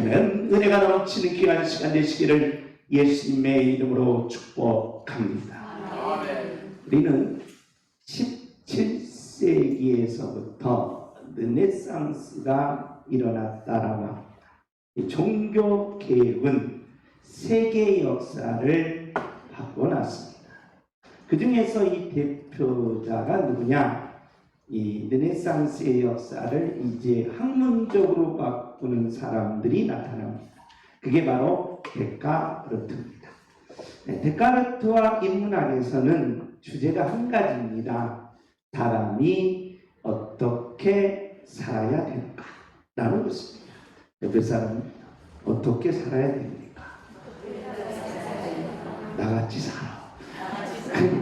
그는 은혜가 넘치는 귀한 시간 되시기를 예수님의 이름으로 축복합니다. 우리는 17세기에서부터 르네상스가 일어났다라고 합니다. 종교 개혁은 세계 역사를 바꿔놨습니다. 그 중에서 이 대표자가 누구냐? 이 르네상스의 역사를 이제 학문적으로 바꾸는 사람들이 나타납니다. 그게 바로 데카르트입니다. 데카르트와 인문학에서는 주제가 한 가지입니다. 사람이 어떻게 살아야 될까라는 것입니다. 옆에 사람은 어떻게 살아야 됩니까? 나같이 살아.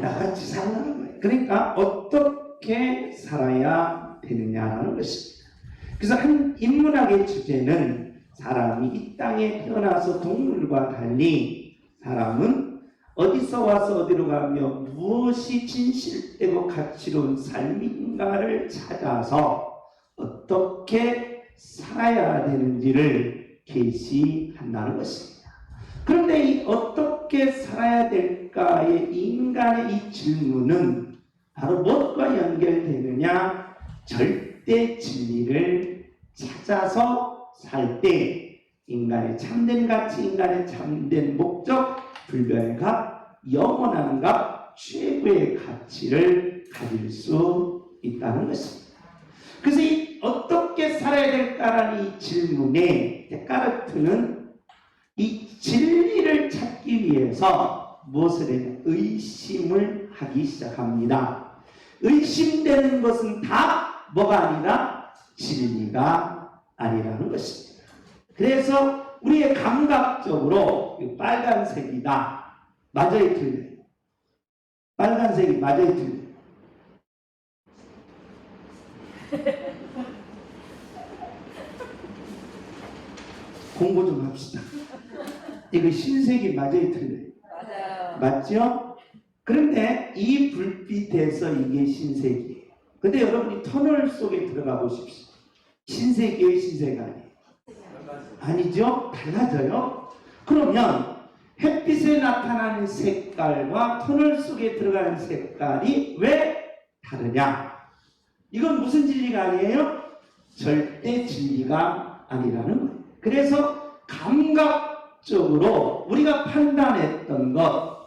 나같이 살라는 거예요. 그러니까 어떻게 살아야 되느냐라는 것입니다. 그래서 한 인문학의 주제는 사람이 이 땅에 태어나서 동물과 달리 사람은 어디서 와서 어디로 가며 무엇이 진실되고 가치로운 삶인가를 찾아서 어떻게 살아야 되는지를 계시한다는 것입니다. 그런데 이 어떻게 살아야 될까의 인간의 이 질문은 바로 무엇과 연결되느냐? 절대 진리를 찾아서 살 때 인간의 참된 가치, 인간의 참된 목적, 불변의 값, 영원한 값, 최고의 가치를 가질 수 있다는 것입니다. 그래서 이 어떻게 살아야 될까라는 이 질문에 데카르트는 이 진리를 찾기 위해서 무엇을 해요? 의심을 하기 시작합니다. 의심되는 것은 다 뭐가 아니라 진리가 아니라는 것입니다. 그래서 우리의 감각적으로 빨간색이다. 맞아요, 틀려요? 빨간색이 맞아요, 틀려요? 공부 좀 합시다. 이거 흰색이 맞아요, 틀려요? 맞아요. 맞죠? 그런데 이 불빛에서 이게 흰색이에요. 근데 여러분이 터널 속에 들어가 보십시오. 흰색이에요, 흰색 아니에요? 아니죠? 달라져요? 그러면 햇빛에 나타나는 색깔과 터널 속에 들어가는 색깔이 왜 다르냐? 이건 무슨 진리가 아니에요? 절대 진리가 아니라는 거예요. 그래서 감각적으로 우리가 판단했던 것,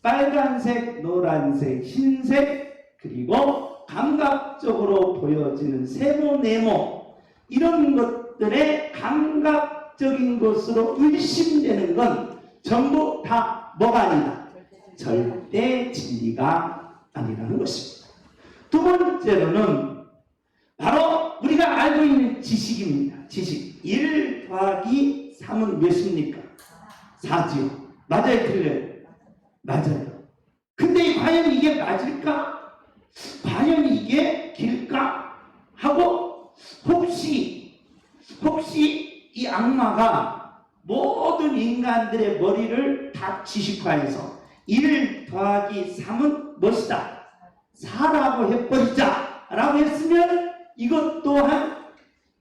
빨간색, 노란색, 흰색, 그리고 감각적으로 보여지는 세모, 네모, 이런 것들의 감각적인 것으로 의심되는 건 전부 다 뭐가 아니다? 절대 진리가 아니라는 것입니다. 두 번째로는 바로 우리가 알고 있는 지식입니다. 지식. 1 더하기 3은 몇입니까? 4지요. 맞아요, 틀려요? 맞아요. 근데 과연 이게 맞을까? 과연 이게 길까? 하고 혹시 이 악마가 모든 인간들의 머리를 다 지식화해서 1 더하기 3은 무엇이다? 4라고 해버리자 라고 했으면 이것 또한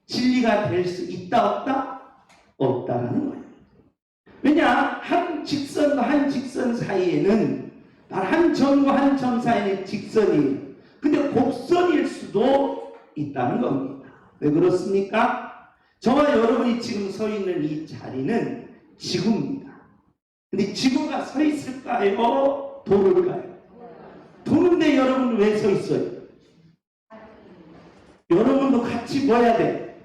진리가 될 수 있다 없다? 없다라는 거예요. 왜냐? 한 직선과 한 직선 사이에는 한 점과 한 점 사이에는 직선이에요. 근데 곡선일 수도 있다는 겁니다. 왜 그렇습니까? 저와 여러분이 지금 서 있는 이 자리는 지구입니다. 근데 지구가 서 있을까요? 도를까요? 도는데 여러분 왜 서 있어요? 여러분도 같이 뭐 해야 돼?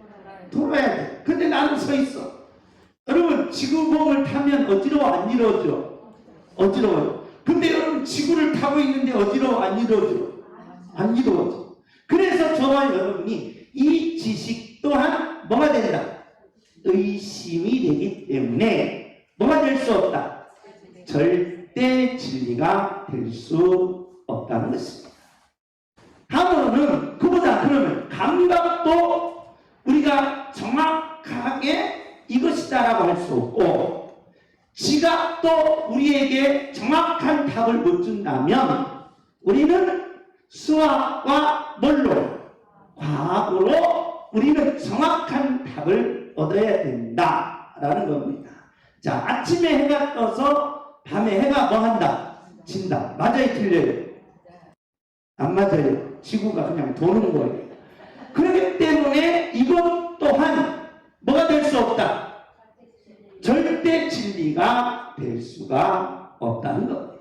돌아야 돼. 근데 나는 서 있어. 여러분 지구봉을 타면 어지러워 안 이루어져? 어지러워요. 근데 여러분 지구를 타고 있는데 어지러워 안 이루어져? 안 이루어져. 그래서 저와 여러분이 이 지식 또한 뭐가 된다? 의심이 되기 때문에 뭐가 될 수 없다? 절대 진리가 될 수 없다는 것입니다. 다음으로는 그보다 그러면 감각도 우리가 정확하게 이것이다라고 할 수 없고 지각도 우리에게 정확한 답을 못 준다면 우리는 수학과 뭘로? 과학으로 우리는 정확한 답을 얻어야 된다 라는 겁니다. 자, 아침에 해가 떠서 밤에 해가 뭐 한다? 진다. 맞아요, 틀려요? 안 맞아요. 지구가 그냥 도는 거예요. 그렇기 때문에 이것 또한 뭐가 될 수 없다. 절대 진리가 될 수가 없다는 겁니다.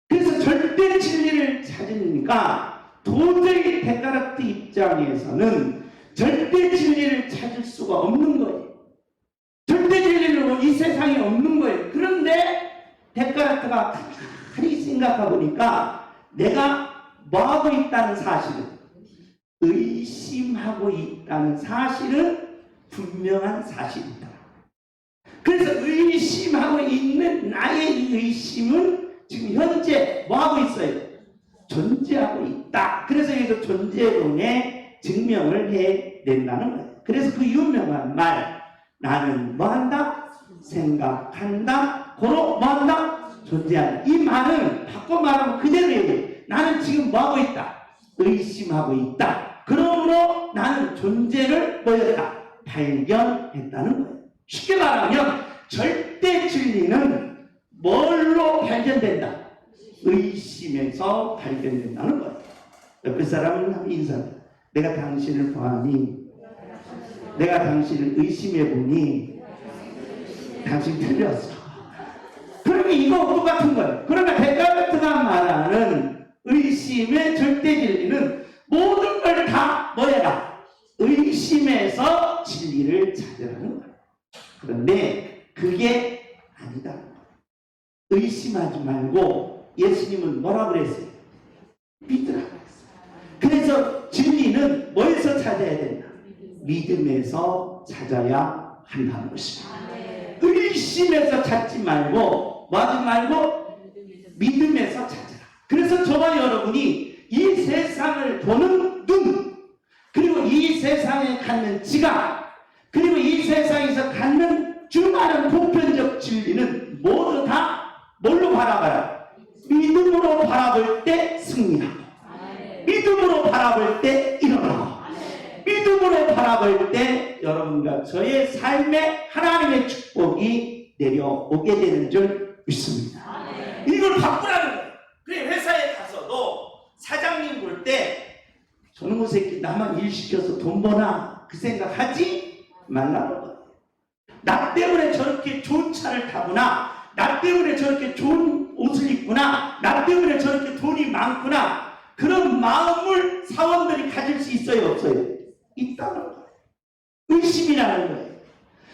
그래서 절대 진리를 찾으니까 도저히 데카르트 입장에서는 절대 진리를 찾을 수가 없는 거예요. 절대 진리는 이 세상에 없는 거예요. 그런데 데카르트가 가만히 생각해 보니까 내가 뭐하고 있다는 사실은, 의심하고 있다는 사실은 분명한 사실이다. 그래서 의심하고 있는 나의 이 의심은 지금 현재 뭐하고 있어요? 존재하고 있다. 그래서 여기서 존재론의 증명을 해낸다는 거예요. 그래서 그 유명한 말, 나는 뭐한다? 생각한다. 고로 뭐한다? 존재한다. 이 말은 바꿔 말하면 그대로 얘기해요. 나는 지금 뭐하고 있다? 의심하고 있다. 그러므로 나는 존재를 뭐였다? 발견했다는 거예요. 쉽게 말하면 절대 진리는 뭘로 발견된다? 의심에서 발견된다는 거예요. 옆에 사람은 한번 인사해. 내가 당신을 보아니, 내가 당신을 의심해 보니 당신 틀렸어. 그러면 이거 똑같은 거예요. 그러니까 데카르트가 말하는 의심의 절대 진리는 모든 걸 다 뭐야? 의심에서 진리를 찾으라는 거예요. 그런데 그게 아니다. 의심하지 말고 예수님은 뭐라고 그랬어요? 믿으라고 했어요. 그래서 진리는 뭐에서 찾아야 된다? 믿음에서 찾아야 한다는 것입니다. 의심에서 찾지 말고 뭐 하지 말고 믿음에서 찾아라. 그래서 저와 여러분이 이 세상을 보는 눈, 그리고 이 세상에 갖는 지각, 그리고 이 세상에서 갖는 수많은 보편적 진리는 모두 다 뭘로 바라봐라? 믿음으로 바라볼 때 승리하고, 믿음으로 바라볼 때 일어나고, 믿음으로 바라볼 때 여러분과 저의 삶에 하나님의 축복이 내려오게 되는 줄 믿습니다. 이걸 바꾸라는 거예요. 그래, 회사에 가서도 사장님 볼 때 저놈의 새끼 나만 일 시켜서 돈 버나 그 생각하지 말라는 거예요. 나 때문에 저렇게 좋은 차를 타구나, 나 때문에 저렇게 좋은 옷을 입구나, 나 때문에 저렇게 돈이 많구나, 그런 마음을 사원들이 가질 수 있어요, 없어요? 있다는 거예요. 의심이라는 거예요.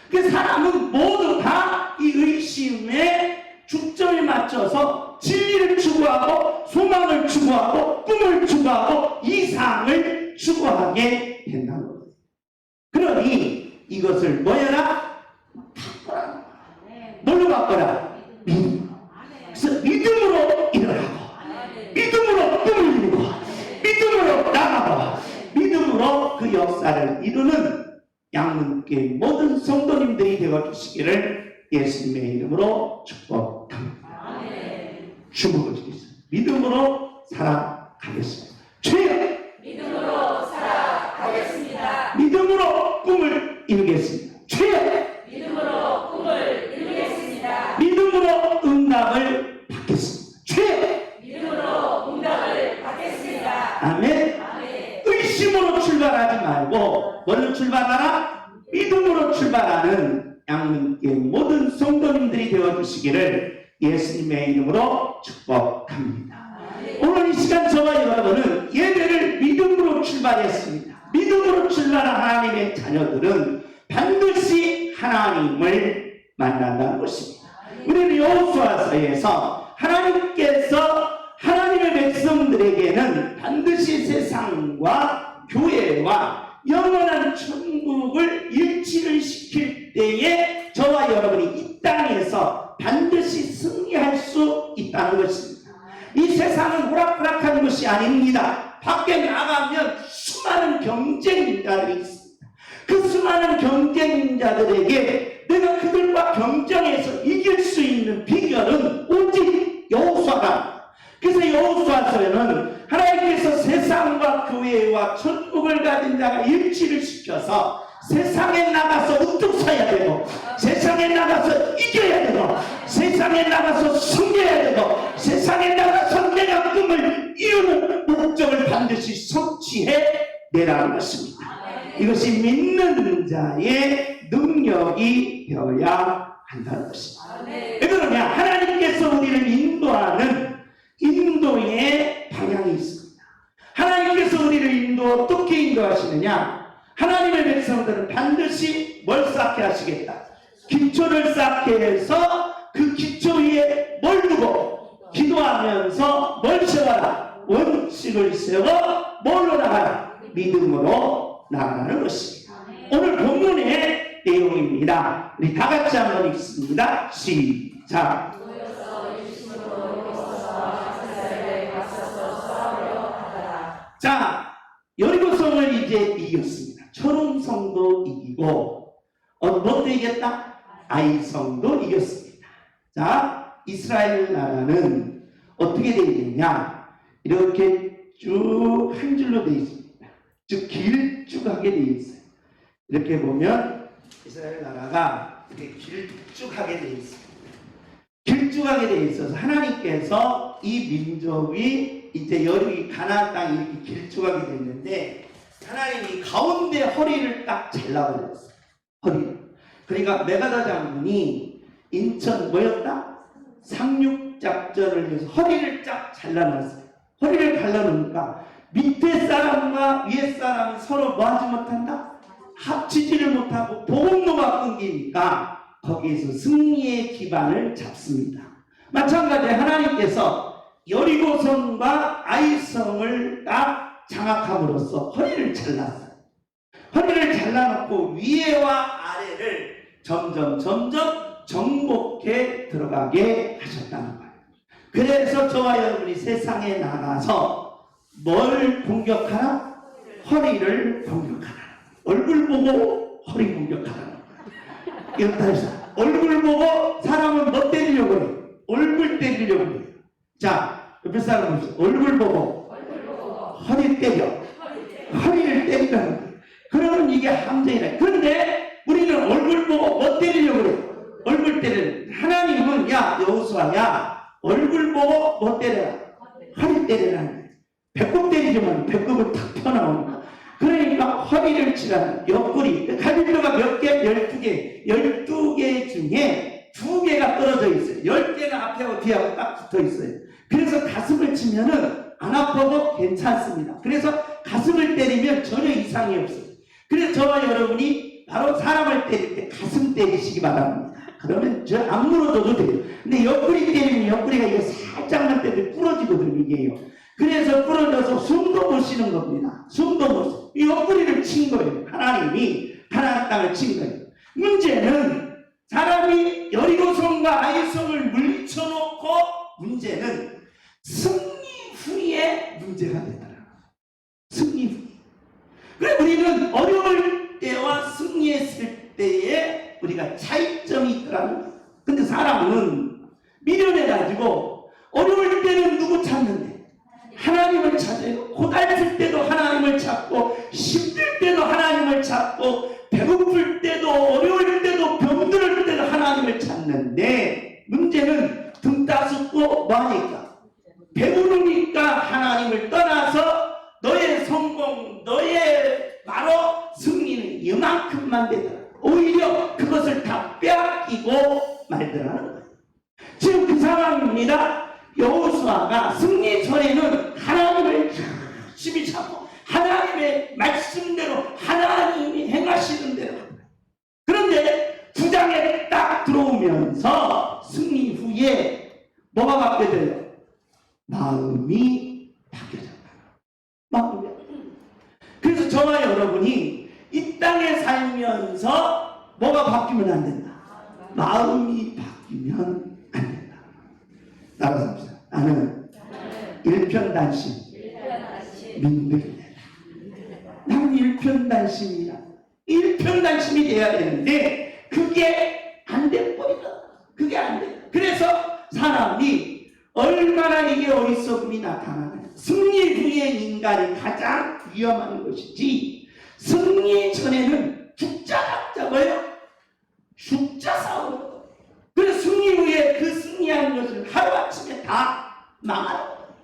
그 사람은 모두 다 이 의심에 중점에 맞춰서 진리를 추구하고 소망을 추구하고 꿈을 추구하고 이상을 추구하게 된다는 거예요. 그러니 이것을 뭐여라? 바꿔라. 뭘로 바꿔라? 믿음. 그래서 믿음으로 일어나고, 믿음으로 꿈을 이루고, 믿음으로 나가고, 믿음으로 그 역사를 이루는 양문교회 모든 성도님들이 되어주시기를 예수님의 이름으로 축복합니다. 축복을 드리겠습니다. 믿음으로 살아가겠습니다. 주여! 믿음으로 살아가겠습니다. 믿음으로 꿈을 이루겠습니다. 주여! 믿음으로 꿈을 이루겠습니다. 믿음으로 응답을 받겠습니다. 주여! 믿음으로 응답을 받겠습니다. 아멘. 의심으로 출발하지 말고 뭘로 출발하라? 믿음으로 출발하는 양문교회 모든 성도님들이 되어주시기를 예수님의 이름으로 축복합니다. 오늘 이 시간 저와 여러분은 예배를 믿음으로 출발했습니다. 믿음으로 출발한 하나님의 자녀들은 반드시 하나님을 만난다는 것입니다. 우리는 여호수아서에서 하나님께서 하나님의 백성들에게는 반드시 세상과 교회와 영원한 천국을 일치를 시킬 때에 저와 여러분이 이 땅에서 반드시 승리할 수 있다는 것입니다. 이 세상은 호락호락한 것이 아닙니다. 밖에 나가면 수많은 경쟁자들이 있습니다. 그 수많은 경쟁자들에게 내가 그들과 경쟁해서 이길 수 있는 비결은 오직 여호수아가. 그래서 여호수아서에는 하나님께서 세상과 교회와 천국을 가진 자가 일치를 시켜서 세상에 나가서 우뚝 서야 되고 세상 세상에 나가서 이겨야 되고, 세상에 나가서 승리해야 되고, 세상에 나가서 내가 꿈을 이루는 목적을 반드시 성취해 내라는 것입니다. 이것이 믿는 자의 능력이 되어야 한다는 것입니다. 왜 그러냐? 하나님께서 우리를 인도하는 인도의 방향이 있습니다. 하나님께서 우리를 어떻게 인도하시느냐? 하나님의 백성들은 반드시 뭘 쌓게 하시겠다? 기초를 쌓게 해서 그 기초 위에 뭘 두고 기도하면서 뭘 세워라? 원칙을 세워 뭘로 나가라? 믿음으로 나가는 것입니다. 오늘 본문의 내용입니다. 우리 다 같이 한번 읽습니다. 시작. 자, 여리고성을 이제 이겼습니다. 초롱성도 이기고 뭐도 이겼다? 아이성도 이겼습니다. 자, 이스라엘 나라는 어떻게 되어 있느냐? 이렇게 쭉 한 줄로 되어 있습니다. 쭉 길쭉하게 되어 있어요. 이렇게 보면 이스라엘 나라가 이렇게 길쭉하게 되어 있습니다. 길쭉하게 되어 있어서 하나님께서 이 민족이 이제 여기 가나안 땅이 이렇게 길쭉하게 됐는데 하나님이 가운데 허리를 딱 잘라버렸어요. 허리를. 그러니까 메가다 장군이 인천 뭐였다? 상륙작전을 위해서 허리를 쫙 잘라놨어요. 허리를 갈라놓으니까 밑에 사람과 위에 사람이 서로 뭐하지 못한다? 합치지를 못하고 보급로가 끊기니까 거기에서 승리의 기반을 잡습니다. 마찬가지로 하나님께서 여리고성과 아이성을 딱 장악함으로써 허리를 잘랐어요. 허리를 잘라놓고 위에와 아래를 점점 정복해 들어가게 하셨다는 거예요. 그래서 저와 여러분이 세상에 나가서 뭘 공격하라? 허리를 공격하라. 얼굴 보고 허리 공격하라. 이렇다 해서 얼굴 보고 사람은 뭐 때리려고 그래? 얼굴 때리려고 그래. 자, 옆에 사람 보세요. 얼굴 보고 허리 때려. 허리를 때리라는 거예요. 그러면 이게 함정이라. 그런데 우리는 얼굴 보고 뭐 때리려고 그래? 얼굴 때리는. 하나님은 야 여호수아 야 얼굴 보고 뭐 때려라? 허리 때리라는 거예요. 배꼽 때리지만 배꼽을 탁 펴나오니까. 그러니까 허리를 치라는 옆구리. 갈비뼈가 몇 개? 12개. 12개 중에 2개가 떨어져 있어요. 10개는 앞에하고 뒤하고 딱 붙어 있어요. 그래서 가슴을 치면은 안 아파도 괜찮습니다. 그래서 가슴을 때리면 전혀 이상이 없어요. 그래서 저와 여러분이 바로 사람을 때릴 때 가슴 때리시기 바랍니다. 그러면 저 안 물어줘도 돼요. 근데 옆구리 때리면 옆구리가 이게 살짝만 때리면 부러지거든요, 이게요. 그래서 부러져서 숨도 못 쉬는 겁니다. 숨도 못 쉬어. 이 옆구리를 친 거예요. 하나님이 가나안 땅을 친 거예요. 문제는 사람이 여리고성과 아이성을 물리쳐놓고 문제는 승리 후에 문제가 되더라. 승리 후. 그래 우리는 어려울 때와 승리했을 때에 우리가 차이점이 있더라고요. 근데 사람은 미련해가지고 어려울 때는 누구 찾는데? 하나님을 찾아요. 고달플 때도 하나님을 찾고 힘들 때도 하나님을 찾고 배고플 때도 어려울 때도 병들 때도 하나님을 찾는데 문제는 등 따숩고 뭐하니까? 배부르니까 하나님을 떠나서 너의 성공, 너의 바로 승리는 이만큼만 되더라. 오히려 그것을 다 빼앗기고 말더라는 거예요. 지금 그 상황입니다. 여호수아가 승리 전에는 하나님을 열심히 찾고 하나님의 말씀대로 하나님이 행하시는 대로. 그런데 9장에 딱 들어오면서 승리 후에 뭐가 바뀌어져요? 마음이 바뀌어졌다. 마음이. 그래서 저와 여러분이 이 땅에 살면서 뭐가 바뀌면 안 된다? 마음이 바뀌면 안 된다. 따라서 합시다. 나는 일편단심 민들레다. 나는 일편단심이야. 일편단심이 돼야 되는데 그게 안 돼 버리다. 그게 안 돼. 그래서 사람이 얼마나 이게 어리석음이 나타나는 승리 후에 인간이 가장 위험한 것이지 승리 전에는 죽자 뭐예요? 죽자 싸우는 거예요. 그래서 승리 후에 그 승리한 것을 하루아침에 다 망하는 거예요.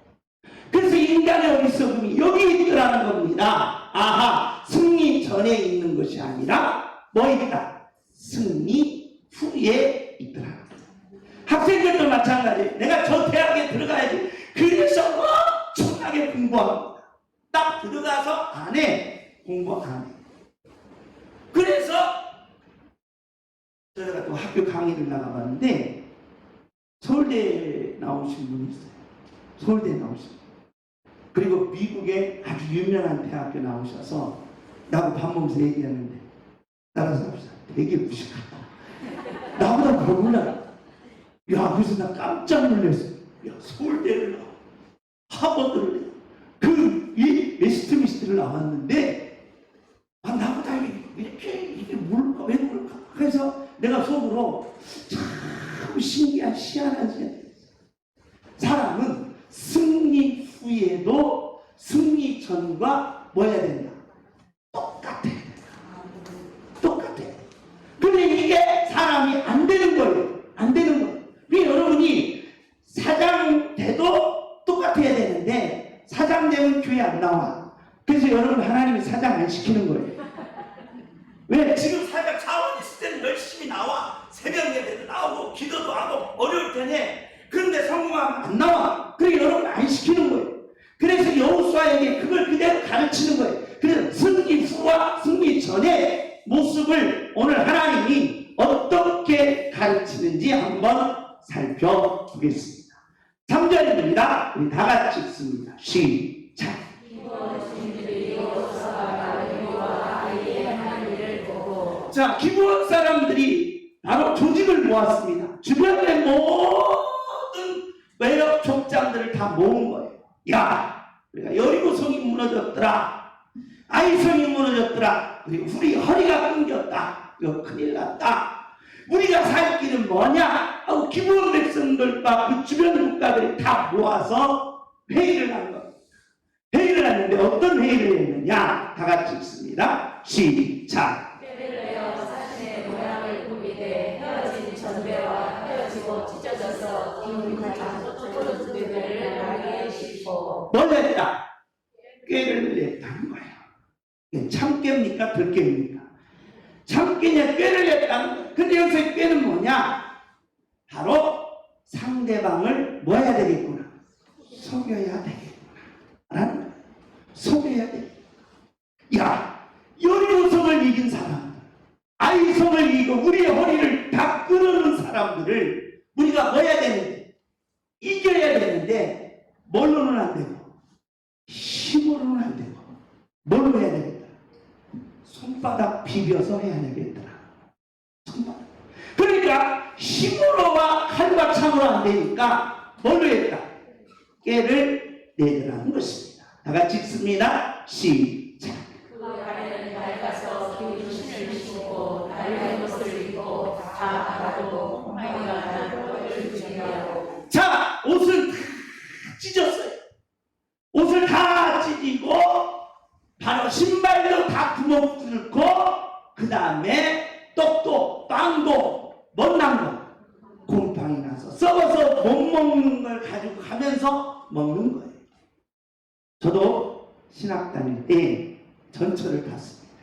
그래서 인간의 어리석음이 여기 있더라는 겁니다. 아하, 승리 전에 있는 것이 아니라 뭐 있다? 승리 후에 있더라. 학생들도 마찬가지예요. 내가 저 대학에 들어가야지. 그래서 엄청나게 공부합니다. 딱 들어가서 안 해. 공부 안 해. 그래서 제가 또 학교 강의를 나가봤는데 서울대 나오신 분이 있어요. 서울대 나오신 분. 그리고 미국의 아주 유명한 대학교 나오셔서 나하고 밥 먹으면서 얘기하는데 따라서 합시다. 되게 무식하다. 나보다 더 몰라. 야, 그래서 나 깜짝 놀랐어. 야, 서울대를 나와. 하버드를 나와. 이 웨스트민스터를 나왔는데 나보다 이렇게 이게 뭘까? 왜 그럴까? 그래서 내가 속으로 참 신기한 희한한 생각이 들었어요. 사람은 승리 후에도 승리 전과 뭐 해야 된다? 똑같아. 똑같아. 근데 이게 사람이 안 되는 거예요. 안 되는 거예요. 왜 여러분이 사장 돼도 똑같아야 되는데 사장 되면 교회 안 나와. 그래서 여러분 하나님이 사장 안 시키는 거예요. 왜? 지금 사장 자원 있을 때는 열심히 나와. 새벽 예배도 나오고 기도도 하고 어려울 때네. 그런데 성공하면 안 나와. 그래 여러분 안 시키는 거예요. 그래서 여호수아에게 그걸 그대로 가르치는 거예요. 그래서 승리 후와 승리 전의 모습을 오늘 하나님이 어떻게 가르치는지 한번 살펴보겠습니다. 3절입니다. 우리 다 같이 읽습니다. 시작. 자, 기브온 사람들이 바로 조직을 모았습니다. 주변의 모든 외역 족장들을 다 모은 거예요. 야, 우리가 여리고성이 무너졌더라. 아이성이 무너졌더라. 우리 허리가 끊겼다. 이거 큰일 났다. 우리가 살 길은 뭐냐? 하고 기브온 백성들과 그 주변 국가들이 다 모아서 회의를 한 겁니다. 회의를 하는데 어떤 회의를 했느냐? 다 같이 읽습니다. 시작. 뭘 했다? 꾀를 냈다는 거예요. 참깨입니까? 들깨입니까? 참깨냐 꾀를 냈다는 거예요. 근데 여기서 꾀는 뭐냐? 바로 상대방을 뭐 해야 되겠구나? 속여야 되겠구나 라는 거예요. 속여야 되겠구나. 야, 여리고성을 이긴 사람들, 아이성을 이기고 우리의 허리를 다 끊어놓은 사람들을 우리가 뭐 해야 되는데? 이겨야 되는데 뭘로는 안 되고 힘으로는 안 되고 뭘로 해야 되겠다? 손바닥 비벼서 해야 되겠더라. 손바닥. 그러니까 힘으로와 칼과 창으로 안 되니까 뭘로 했다? 깨를 내더라는 것입니다. 다 같이 읽습니다. 시작. 자, 옷을 다 찢었어요. 옷을 다 찢고 바로 신발도 다 구멍 뚫고 그 다음에 떡도 빵도 못난 거 곰팡이 나서 썩어서 못 먹는 걸 가지고 가면서 먹는 거예요. 저도 신학 다닐 때 전철을 탔습니다.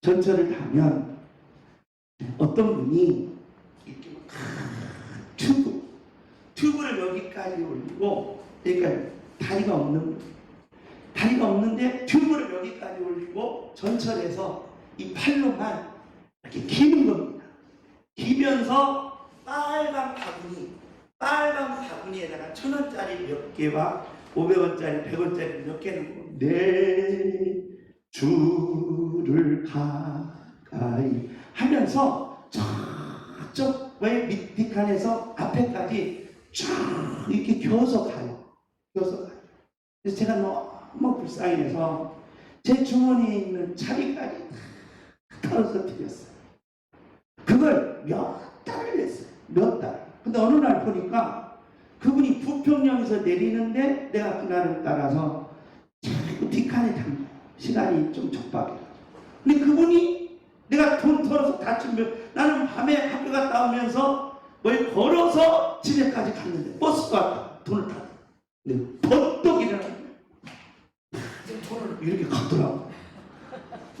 전철을 타면 어떤 분이 이렇게 튜브를 여기까지 올리고, 그러니까 다리가 없는데 튜브를 여기까지 올리고 전철에서 이 팔로만 이렇게 기는 겁니다. 기면서 빨간 바구니에다가 1,000원짜리 몇 개와 500원짜리 100원짜리 몇 개는 내 주를 가까이 하면서 저쪽 왜 밑칸에서 앞에까지 쫙 이렇게 겨서 가요. 그래서 제가 너무 불쌍해서 제 주머니에 있는 차비까지 털어서 드렸어요. 그걸 몇 달을 했어요. 몇 달. 근데 어느 날 보니까 그분이 부평역에서 내리는데 내가 그날을 따라서 자꾸 뒷칸에 탄 거예요. 시간이 좀 촉박해요. 근데 그분이 내가 돈 털어서 다 주면 나는 밤에 학교 갔다 오면서 뭘 걸어서 집에까지 갔는데 버스도 왔다. 돈을 다. 근데 번떡 일어나는 돈을 이렇게 갖더라고.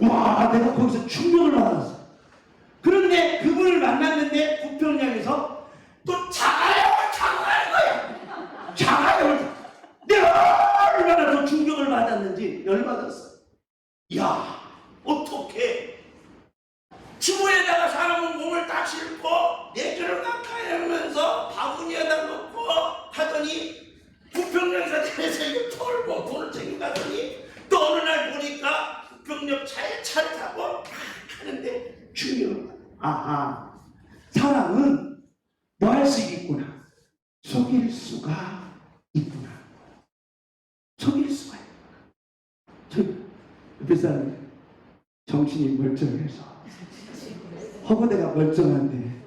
와, 내가 거기서 충격을 받았어. 그런데 그분을 만났는데 부평역에서 또 자가요 자가는 거야. 자가요. 내가 얼마나 더 충격을 받았는지 열받았어. 야, 어떻게 주머니에다가 사람은 몸을 딱 싣고 내주를 가까이 하면서 바구니에다 넣고 하더니 부평역에서 내려서 이거 털고 돈을 챙겨가더니 또 어느 날 보니까 부평역 차를 타고 가는데 충격을 받아. 아하, 사람은 뭐 할 수 있구나. 속일 수가 있구나. 속일 수가 있구나. 저 옆에 사람이 정신이 멀쩡해서 허구대가 멀쩡한데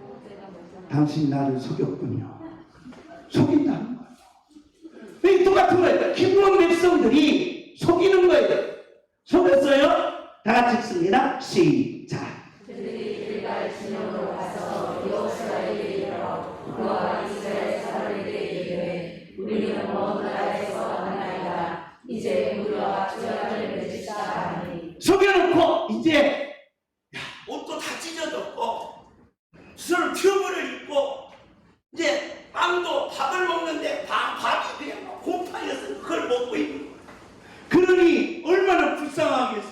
당신이 나를 속였군요. 속인다는 거예요. 왜 똑같은 거예요? 기부원 백성들이 속이는 거예요. 속였어요? 다 같이 읽습니다. 시작. 그들이 길갈 진영으로 가서 여호수아에게 이르러 그와 이스라엘 사람에게 이르되 우리는 먼 나라에서 왔나이다. 이제 우리와 조약을 맺읍시다 하니 속여놓고 이제 옷도 다 찢어졌고 수술 튜브를 입고 이제 빵도 밥을 먹는데 밥이 그냥 막 곰팡이였어. 그걸 먹고 있는 거야. 그러니 얼마나 불쌍하겠어.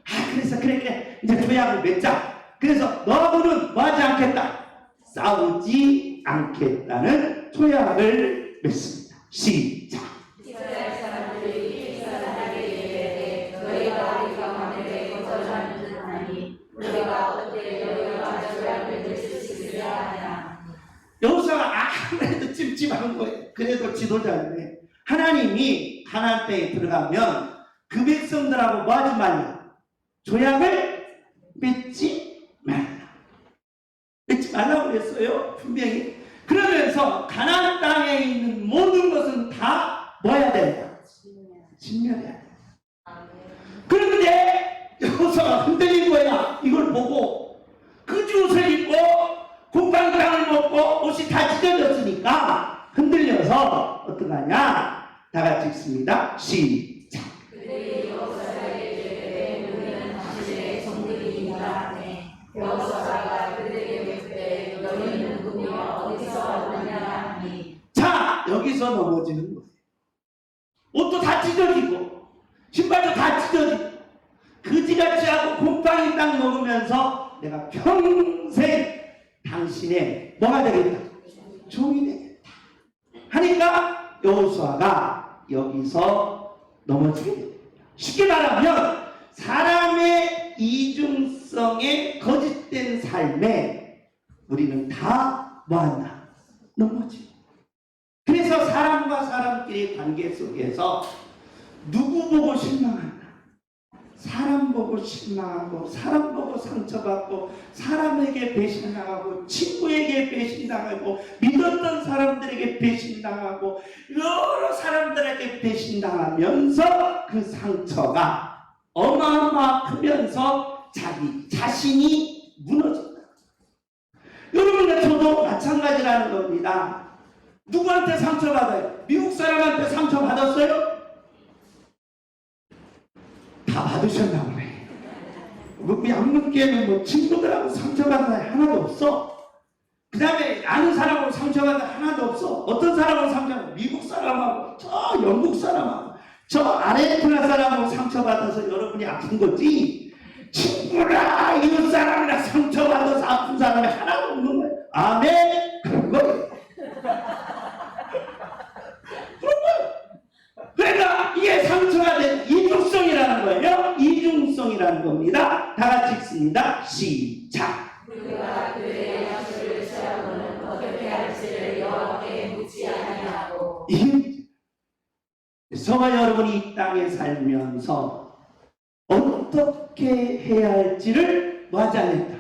아, 그래서 그래 이제 조약을 맺자. 그래서 너하고는 뭐 하지 않겠다. 싸우지 않겠다는 조약을 맺습니다. 시작. 이스라엘 사람들이 사람에게 이르되 너희가 우리가 만일에 거절하는 듯하니 우리가 어떻게 너희와 조약을 맺을 수 있으려 하냐. 여호수아가 아무래도 찜찜한 거예요. 그래도 지도자인데 하나님이 가나안 땅에 들어가면 그 백성들하고 뭐 하지 말라. 조약을 맺지 말라. 맺지 말라고 그랬어요. 분명히. 그러면서 가나안 땅에 있는 모든 것은 다 뭐 해야 된다. 진멸해야 된다. 그런데 여호수아가 흔들린 거야. 이걸 보고 그 옷을 입고 곰팡이 땅을 먹고 옷이 다 찢어졌으니까 흔들려서 어떡하냐. 다 같이 읽습니다. 시작. 그들이 여호수아에게 이르되 우리는 당신의 종들이니라 하매 여호수아가 그들에게 묻되 너희는 누구며 어디서 왔느냐 하니 자, 여기서 넘어지는 거예요. 옷도 다 찢어지고 신발도 다 찢어지고 그지같이 하고 곰팡이 땅 먹으면서 내가 평생 당신의 뭐가 되겠다? 종이 되겠다 하니까 여호수아가 여기서 넘어지게 됩니다. 쉽게 말하면 사람의 이중성의 거짓된 삶에 우리는 다 뭐한다? 넘어지고. 그래서 사람과 사람끼리 관계 속에서 누구 보고 실망한다? 사람 보고 실망하고 사람 보고 상처받고 사람에게 배신당하고 친구에게 배신당하고 믿었던 사람들에게 배신당하고 여러 사람들에게 배신당하면서 그 상처가 어마어마 크면서 자기 자신이 무너진다. 여러분과 저도 마찬가지라는 겁니다. 누구한테 상처받아요? 미국 사람한테 상처받았어요? 다 받으셨나 보네. 뭐 양육계는 뭐 친구들하고 상처받은 사람이 하나도 없어. 그 다음에 아는 사람하고 상처받은 하나도 없어. 어떤 사람하고 상처받아? 미국 사람하고 저 영국 사람하고 저 아르헨티나 사람하고 상처받아서 여러분이 아픈 거지. 친구라 이웃 사람이랑 상처받아서 아픈 사람이 하나도 없는 거예요. 아멘. 그런 거예요. 그러니까 이게 상처가 된 이중성이라는 거예요. 이중성이라는 겁니다. 다 같이 읽습니다. 시작. 우리가 그들의 양수를 취하고는 어떻게 할지를 여호와께 묻지 아니하고 저와 여러분이 이 땅에 살면서 어떻게 해야 할지를 뭐 하지 않았다.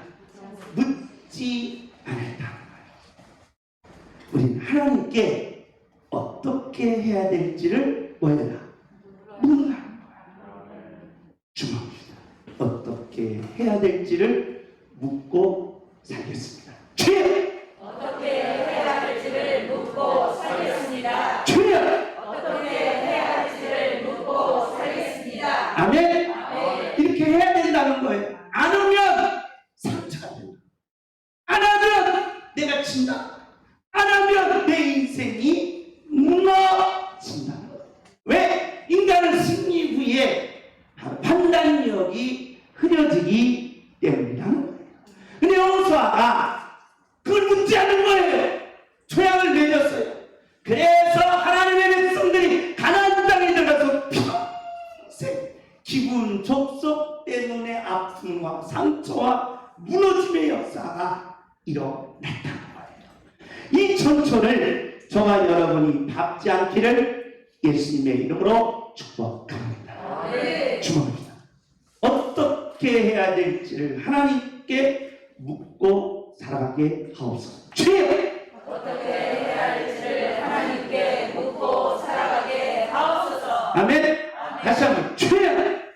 묻지 않았다. 우리는 하나님께 어떻게 해야 될지를 뭐 해라? 묻는 거야. 주먹입니다. 어떻게 해야 될지를 묻고 살겠습니다. 주여! 어떻게 해야 할지를 묻고 살겠습니다. 주여! 어떻게 해야 할지를 묻고 살겠습니다. 아멘? 아멘. 이렇게 해야 된다는 거예요. 안 하면 상처가 된다. 안 하면 내가 진다. 안 하면 내 인생이 무너진다. 왜? 인간은 승리 후에 판단력이 흐려지기 때문이라는 거예요. 근데 여호수아가 그걸 묻지 않은 거예요. 초약을 내렸어요. 그래서 하나님의 백성들이 가나안 땅에 들어가서 평생 기분 족속 때문에 아픔과 상처와 무너짐의 역사가 일어났다는 거예요. 이 천초를 저와 여러분이 밟지 않기를 예수님의 이름으로 축복합니다. 네. 축복합니다. 어떻게 해야 될지를 하나님께 묻고 살아가게 하옵소서. 주여! 어떻게 해야 할지를 하나님께 묻고 살아가게 하옵소서. 아멘. 다시 한번 주여!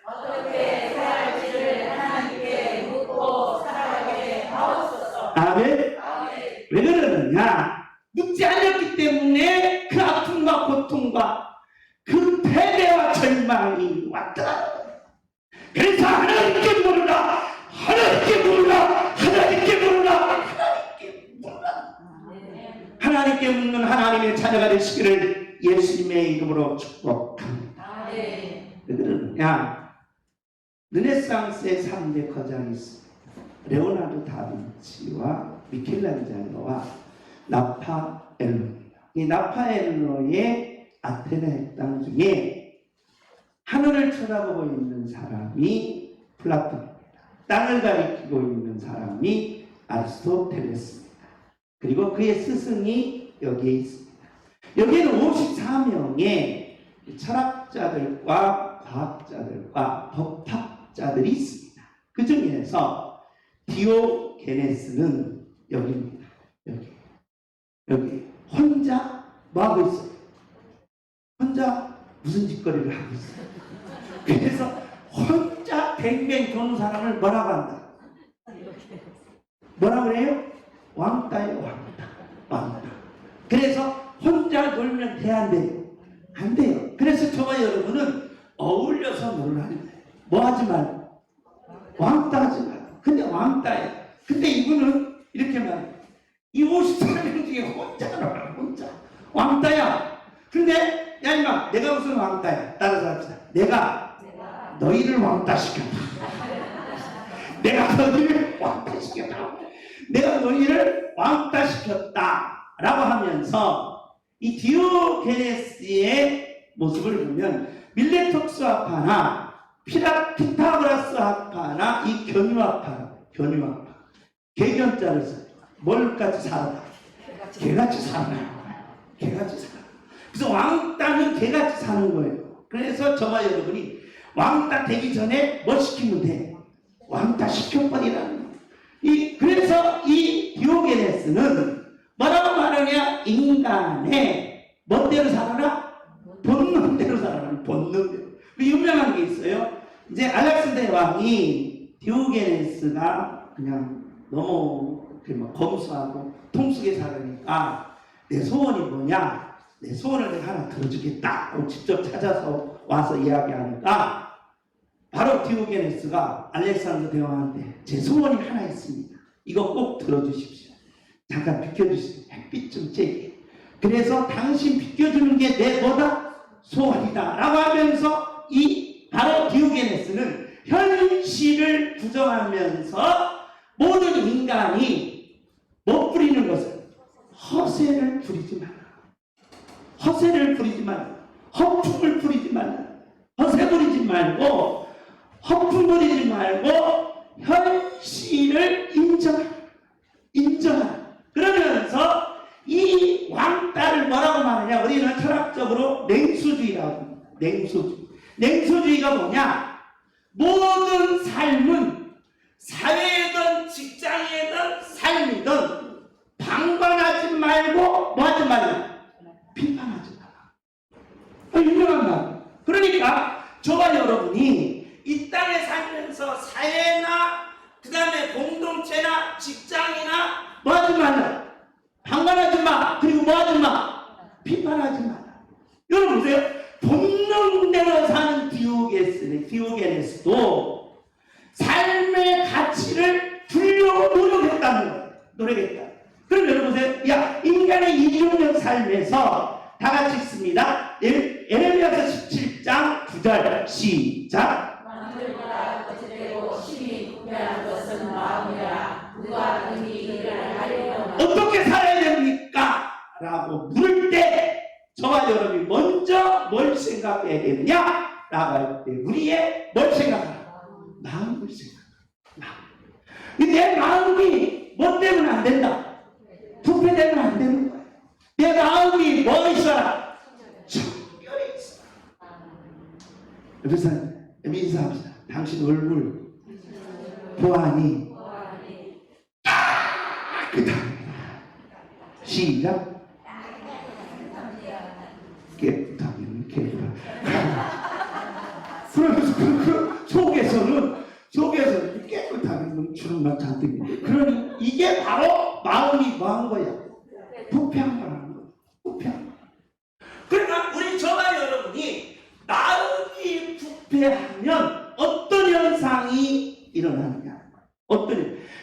어떻게 해야 할지를 하나님께 묻고 살아가게 하옵소서. 아멘. 아멘. 왜 그러느냐? 묻지 않았기 때문에 그 아픔과 고통과 그 패배와 절망이 왔더라. 그래서 하나님께 물으라, 하나님께 물으라, 하나님께 물으라, 하나님께 물으라. 하나님께 묻는 하나님의 자녀가 되시기를 예수님의 이름으로 축복합니다. 아멘. 왜 그러느냐? 르네상스의 3대 거장이 있습니다. 레오나르도 다빈치와 미켈란젤로와 라파엘로입니다. 이 라파엘로의 아테네 핵당 중에 하늘을 쳐다보고 있는 사람이 플라톤입니다. 땅을 가리키고 있는 사람이 아리스토텔레스입니다. 그리고 그의 스승이 여기에 있습니다. 여기에는 54명의 철학자들과 과학자들과 법학자들이 있습니다. 그 중에서 디오게네스는 여기입니다. 여기 혼자 뭐 하고 있어요? 혼자 무슨 짓거리를 하고 있어요? 그래서 혼자 뱅뱅 도는 사람을 뭐라고 한다? 뭐라 그래요? 왕따예요, 왕따. 그래서 혼자 놀면 돼, 안 돼요? 안 돼요. 그래서 저와 여러분은 어울려서 놀라는 거예요. 뭐 하지 말고? 왕따 하지 말고. 근데 왕따예요. 근데 이분은 이렇게 말해요. 이 54명 중에 혼자라, 혼자. 왕따야. 근데, 야, 임마, 내가 무슨 왕따야? 따라서 합시다. 내가 너희를 왕따시켰다. 내가 너희를 왕따시켰다. 내가 너희를 왕따시켰다. 라고 하면서 이 디오게네스의 모습을 보면 밀레톡스학파나 피타고라스학파나 이 견유학파, 개견자를 써요. 뭘같이 살아나? 개같이 살아나요. 개같이 살아. 그래서 왕따는 개같이 사는 거예요. 그래서 저와 여러분이 왕따 되기 전에 뭐 시키면 돼? 왕따 시켜버리라는 거예요. 그래서 이 디오게네스는 뭐라고 말하냐? 인간의 멋대로 살아라? 본능대로 살아라. 본능대로. 유명한 게 있어요. 이제 알렉산더 왕이 디오게네스가 그냥 너무 검소하고 통속에 살으니까 내 소원이 뭐냐? 내 소원을 내가 하나 들어주겠다. 직접 찾아서 와서 이야기하니까 바로 디오게네스가 알렉산더 대왕한테 제 소원이 하나 있습니다. 이거 꼭 들어주십시오. 잠깐 비켜주세요. 햇빛 좀 쬐게. 그래서 당신 비켜주는 게 내 뭐다? 소원이다. 라고 하면서 바로 디오게네스는 현실을 부정하면서 모든 인간이 못 부리는 것을 허세를 부리지 마라. 허세를 부리지 마라. 허풍을 부리지 마라. 허세 부리지 말고 허풍 부리지 말고 현실을 인정하라. 그러면서 이 왕따를 뭐라고 말하냐? 우리는 철학적으로 냉소주의라고 합니다. 냉소주의가 뭐냐? 모든 삶은 사회든 직장이든 삶이든 방관하지 말고 뭐 하지 말라? 비판하지 마라. 유명한 말. 그러니까 저와 여러분이 이 땅에 살면서 사회나 그 다음에 공동체나 직장이나 있는 디오게네스도 삶의 가치를 주려고 노력했다는 거예요. 노력했다. 그럼 여러분 보세요. 야, 인간의 이중적 삶에서 다 같이 읽습니다. 에레미야서 17장 9절 시작. 남들보다 거짓되고 심히 부패한 것은 마음이라 누가 능히 이를 하려거나 어떻게 살아야 됩니까? 라고 물을 때 저와 여러분이 먼저 뭘 생각해야 되느냐? 라고 할 때 우리의 뭘 생각하라? 마음을 생각하라. 내 마음이 뭐 때문에 안 된다? 부패되면 안 되는 거야. 내 마음이 뭐 있어라? 청결해 있어. 그래서 인사합시다. 당신 얼굴 보아하니 깨끗합니다. 시작. 깨끗하면 깨끗하다. 그러면서 속에서는 깨끗하면 주름만 잔뜩 있는데, 그러니 이게 바로 마음이 뭐한 거야? 부패한 거라는 거야. 부패한 거. 그러니까 우리 저와 여러분이 마음이 부패하면 어떤 현상이 일어나느냐?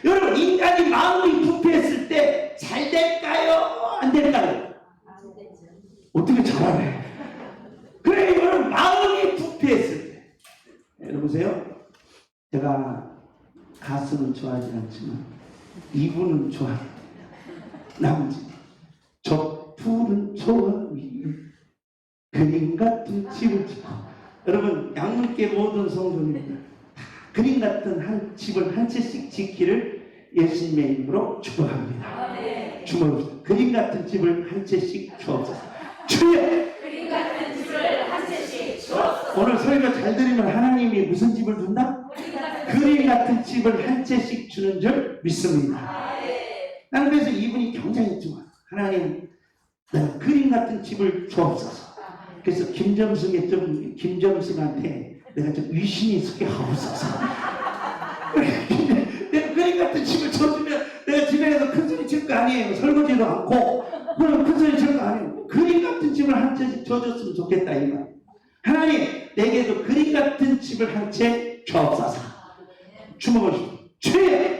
여러분, 인간이 마음이 부패했을 때 잘 될까요? 안 될까요? 어떻게 잘하네. 그래, 여러분, 마음이 부패했을 때. 여러분 보세요. 제가 가수는 좋아하지 않지만 이분은 좋아해요. 남진. 저 푸른 초원 위 그림 같은 집을 짓고. 여러분, 양문계 모든 성도님들 그림 같은 한 집을 한 채씩 짓기를 예수님의 이름으로 축복합니다. 주먹 그림 같은 집을 한 채씩 주옵소서. 주여! 그림 같은 집을 한 채씩 주옵소서. 오늘 설교 잘 들으면 하나님이 무슨 집을 준다? 그림 같은 집을 한 채씩 주는 줄 믿습니다. 나는 그래서 이분이 굉장히 좋아. 하나님, 나 그림 같은 집을 주옵소서. 그래서 김점승한테 내가 좀 위신이 있게 하옵소서. 내가 그림 같은 집을 줘주면 내가 집에 가서 큰 소리 칠 거 아니에요. 설거지도 않고. 그럼 큰 소리 칠 거 아니에요. 그림 같은 집을 한 채씩 줘줬으면 좋겠다, 이 말. 하나님, 내게도 그림 같은 집을 한 채 주옵소서. 주먹을 주여!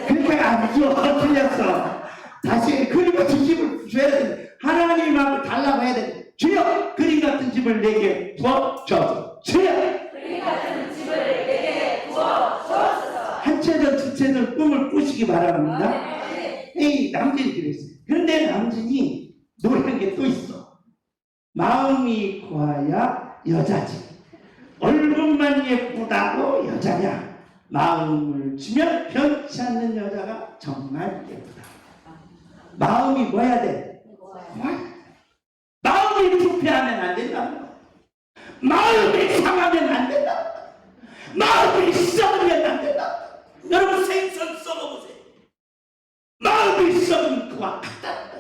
그렇게 안 줘. 틀렸어. 다시 그림 같은 집을 줘야 돼. 하나님하고 달라고 해야 돼. 주여! 그림 같은 집을 내게 부어주옵소서. 주여! 그림 같은 집을 내게 부어주옵소서. 한 채든 두 채든 꿈을 꾸시기 바랍니다. 이 남진이 그랬어요. 그런데 남진이 노래한 게 또 있어. 마음이 고와야 여자지. 얼굴만 예쁘다고 여자냐? 마음을 주면 변치 않는 여자가 정말 예쁘다. 마음이 뭐야 돼? 마음이 부패하면 안 된다. 마음이 상하면 안 된다. 마음이 썩으면 안 된다. 여러분, 생선 썩어보세요. 마음이 썩은 그와 같다.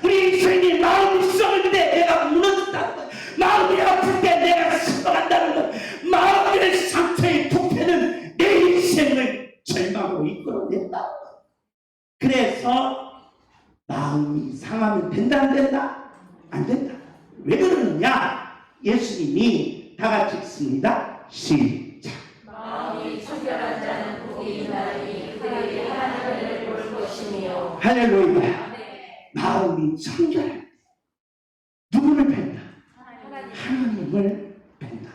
우리 인생이 마음이 썩을 때 내가 무너진다는 거야. 마음이 아플 때 내가 썩어간다는 거야. 마음의 상처의 부패는 내 인생을 절망으로 이끌어낸다. 그래서 마음이 상하면 된다, 안 된다? 안 된다. 왜 그러느냐? 예수님이 다 같이 읽습니다. 시작. 마음이 청결한 자는 복이 있나니 그들이 하나님을 볼 것이며. 할렐루야. 마음이 청결해. 누구를 뺀다? 하나님을 뺀다.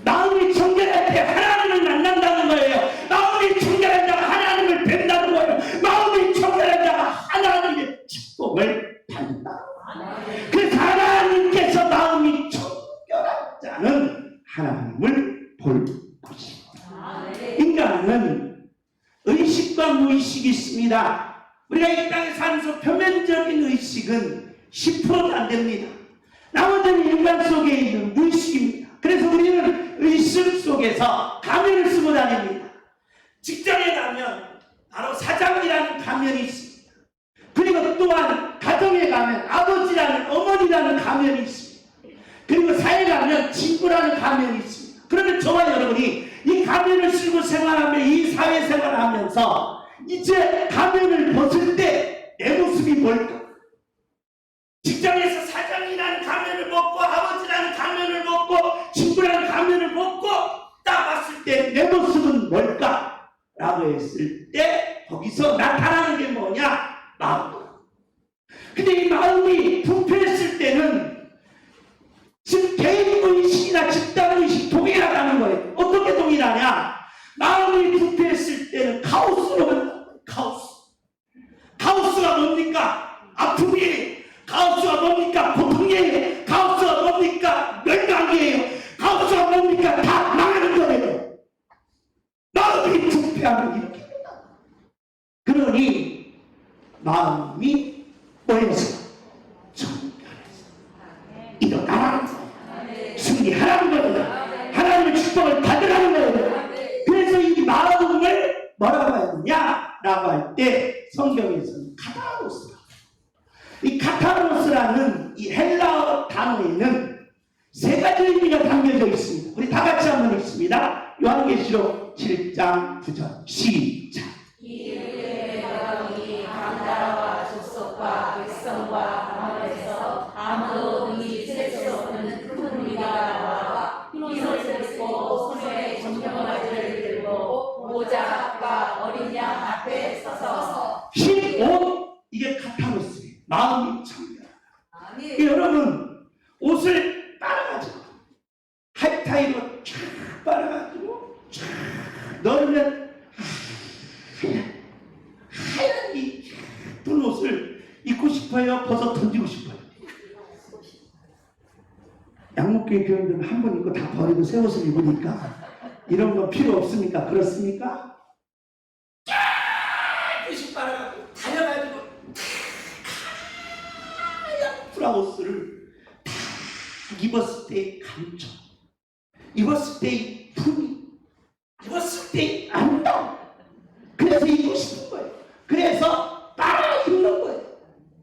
마음이 청결할 때 하나님을 만난다는 거예요. 마음이 청결한 자가 하나님을 뺀다는 거예요. 마음이 청결한 자가 하나님의 축복을 받는다. 그래서 하나님께서 마음이 청결한 자는 하나님을 볼 것입니다. 인간은 의식과 무의식이 있습니다. 우리가 이 땅에 살면서 표면적인 의식은 10%도 안 됩니다. 나머지는 인간 속에 있는 무의식입니다. 그래서 우리는 의식 속에서 가면을 쓰고 다닙니다. 직장에 가면 바로 사장이라는 가면이 있습니다. 그리고 또한 가정에 가면 아버지라는, 어머니라는 가면이 있습니다. 그리고 사회에 가면 친구라는 가면이 있습니다. 그러면 저와 여러분이 이 가면을 쓰고 생활하며 이 사회생활을 하면서 이제 가면을 벗을 때 내 모습이 뭘까? 직장에서 사장이라는 가면을 벗고 아버지라는 가면을 벗고 거기서 나타나는 게 뭐냐? 마음. 근데 이 마음이 부패했을 때는 지금 개인의식이나 집단의식 동일하다는 거예요. 어떻게 동일하냐? 마음이 부패했을 때는 카오스로 간다. 카오스가 뭡니까? 아픔이에요. 카오스가 뭡니까? 고통이에요. 카오스가 뭡니까? 멸망이에요. 카오스가 뭡니까? 다 망하는 거예요. 마음이 부패하면 이렇게 된다. 그러니 마음이 뭐였어? 정결해서 일어나라는 거예요. 승리하라는 겁니다. 하나님의 축복을 받으라는 거예요. 그래서 이 마음을 뭐라고 해야 되냐? 라고 할 때 성경에서는 카타로스라. 이 카타로스라는 이 헬라어 단어에는 세 가지 의미가 담겨져 있습니다. 우리 다 같이 한번 읽습니다. 요한계시록 7장 9절 시작. 이 의의 마음이 강나라와 족속과 백성과 방언에서 아무도 능히 셀 수 없는 큰 무리가 나와 흰옷을 입고 손에 정령바지를 들고 모자과 어린 양 앞에 서서 흰 옷, 이게 카타로스예요. 마음이 청결하다. 여러분 옷을 빨아가지고 하이타이로 쫙 빨아가지고 쫙 넣으면 하얀 이 예쁜 옷을 입고 싶어요? 벗어 던지고 싶어요? 양목교회 교인들은 한 번 입고 다 버리고 새 옷을 입으니까 이런 거 필요 없습니까? 그렇습니까? 깨끗이 빨아가지고 달려가지고 하얀 브라우스를 다 입었을 때의 감정, 입었을 때의 품위, 입었을 때의 안동, 그래서 입고 싶은 거예요. 그래서 빨아 입는 거예요.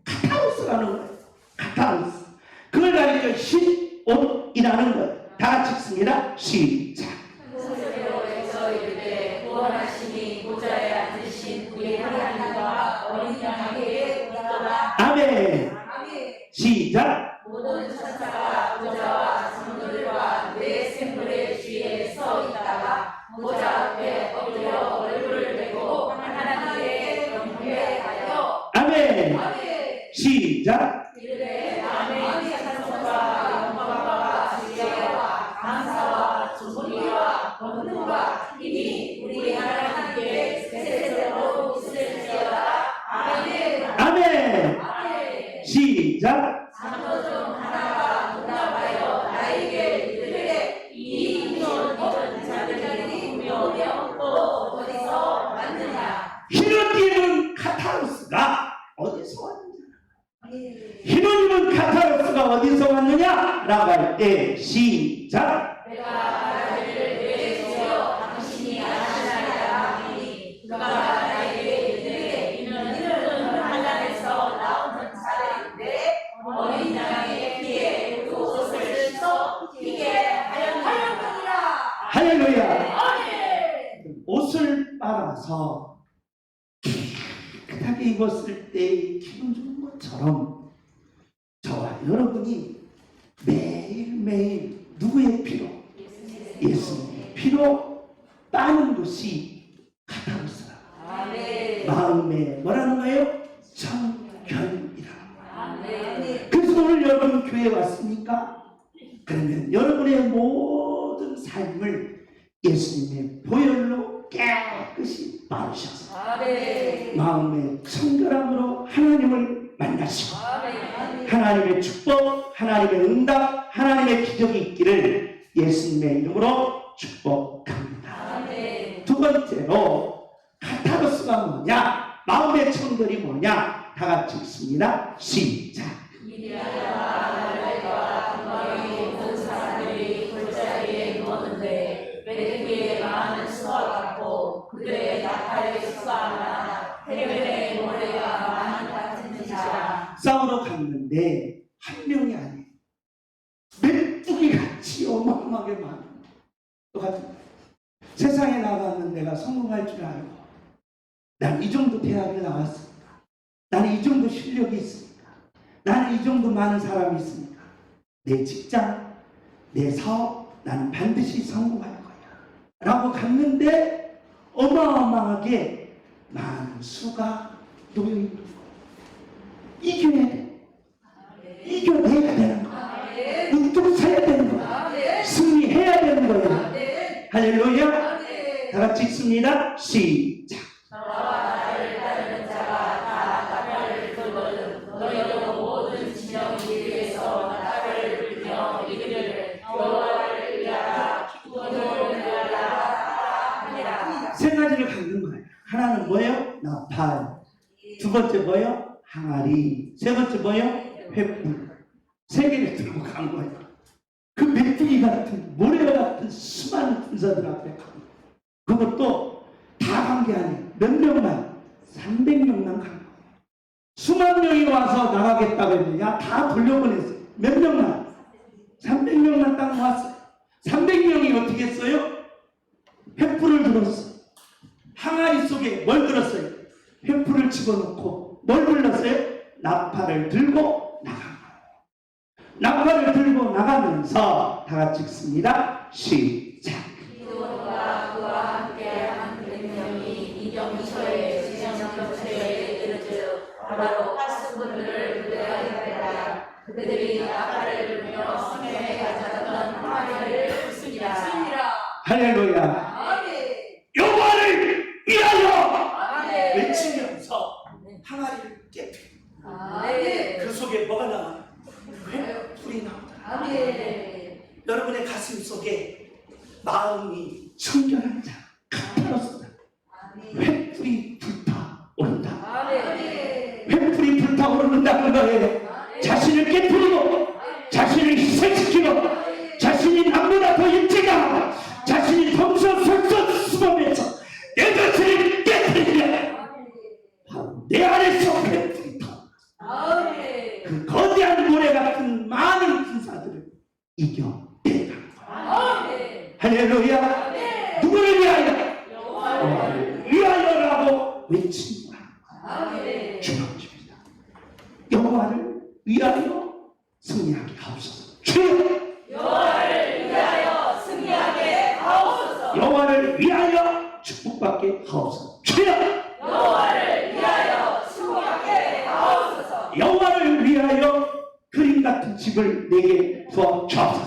카타로스라는 거예요. 카타로스. 그걸 가지고 흰옷이라는 거예요. 다 같이 읽습니다. 시작. 소리로 외쳐 이르되 구원하시니 보좌에 앉으신 우리 하나님과 어린 양에게 있더라. 아멘. 아멘. 시작. 모든 천사가 보좌와 성도들과 내 생물의 주위에 서 있다가 보좌 앞에 엎드려 얼굴을 내고 하나님께 경배하여 아멘. 아멘. 시작. 이르되 아멘. 찬송과 영광과 지혜와 감사와 존귀와 권능과 힘이 우리 하나님께 세세로 있을지어다. 아멘. 아멘. 아멘. 시작. 장로 중 하나가 응답하여 나에게 이르되 이 흰옷 입은 자들이 분명하며 또 어디서 왔느냐. 흰옷 입은 카타로스가 어디서 왔느냐? 흰옷 입은 카타로스가 어디서 왔느냐? 라고 할 때 시작. 내가 나를 왜 주여 당신이 아시나이다 하니 그가 나에게 이르되 이는 한란에서 나오는 자들인데 어린 양의 피에 그 옷을 씻어 희게 하였느니라. 할렐루야. 아멘. 옷을 빨아서 깨끗하게 입었을 때의 기분 좋은 것처럼 저와 여러분이 매일매일 누구의 피로? 예수님의 피로 빠는 것이 카타로스라. 아멘. 마음에 뭐라는 거예요? 청결이라. 아멘. 그래서 오늘 여러분 교회에 왔습니까? 그러면 여러분의 모든 삶을 예수님의 보혈로 깨끗이 바르셔서 아멘. 마음의 청결함으로 하나님을 만나시고 아멘. 하나님의 축복, 하나님의 응답, 하나님의 기적이 있기를 예수님의 이름으로 축복합니다. 아멘. 두 번째로 카타로스가 뭐냐? 마음의 청결이 뭐냐? 다 같이 읽습니다. 시작. 이리하여 날과 건강이 모든 사람들이 골짜기에 누웠는데 메뚜기의 많은 수와 같고 그들의 나팔의 수가 해변의 모래가 많은 같은 지라. 싸우러 갔는데 한 명이 아니에요. 메뚜기 같이 어마어마하게 많은 똑같은 거예요. 세상에 나가면 내가 성공할 줄 알고 난 이 정도 대학을 나왔으니까 나는 이 정도 실력이 있으니까 나는 이 정도 많은 사람이 있으니까 내 직장, 내 사업 나는 반드시 성공할 거야 라고 갔는데 어마어마하게 많은 수가 놓여 있는 거예요. 이겨야 돼. 이겨내야 되는 거야. 웃고 서야 되는 거야. 승리해야 되는 거예요. 할렐루야. 다 같이 읽습니다. 시작. 나와 나를 따르는 자가 다 나를 돌거든 너희도 모든 진영이 위에서 나를 불며 이르기를 여호와를 위하라 기쁨으로 위하라 하니라. 세 가지를 갖는 거예요. 하나는 뭐예요? 나팔. 두 번째 뭐예요? 항아리. 세 번째 뭐예요? 횃불. 세 개를 들고 간 거예요. 그 메뚜기 같은 모래 같은 수많은 군사들 앞에 간 거예요. 그것도 다 간 게 아니에요. 몇 명만? 300명만 간 거예요. 수만 명이 와서 나가겠다고 했는데 다 돌려보냈어요. 몇 명만? 300명만 딱 모았어요. 300명이 어떻게 했어요? 횃불을 들었어요. 항아리 속에 뭘 들었어요? 횃불을 집어넣고 뭘 불렀어요? 나팔을 들고 나간 거예요. 나팔을 들고 나가면서 다 같이 읽습니다. 시작. 기도와 그와 함께한 100명이 이경처에 지정경처에 이르되 바로 하수분들을 부대하였다. 그들이 나팔을 불며 성에 가져갔던 항아리를 부수니라. 할렐루야. 여호와를 위하여 외치면서 항아리를 깨뜨려. 그 속에 뭐가 나와요? 횃불이 나오더라. 여러분의 가슴 속에 마음이 청결한 자, 카타로스다. 횃불이 불타오른다. 횃불이 불타오른다는 거예요. 자신을 깨뜨리고 자신을 희생시키고 자신이 남보다 더 일찍 하고 자신이 덤서설서 수범해서 내 자신을 깨뜨리면 바로 내 안에서 횃불이 타온다. 그 거대한 모래 같은 많은 군사들을 이겨내가는 거야. 할렐루야. 누구를 위하여? 여호와를 위하여라고 외치는 거야. 중요합니다. 여호와를 위하여 승리하게 하옵소서. 주여. 여호와를 위하여 승리하게 하옵소서. 여호와를 위하여 축복받게 하옵소서. 주여. 여호와를 위하여 승리하게 하옵소서. 여호와를 위하여 그림 같은 집을 내게 부어 주옵소서.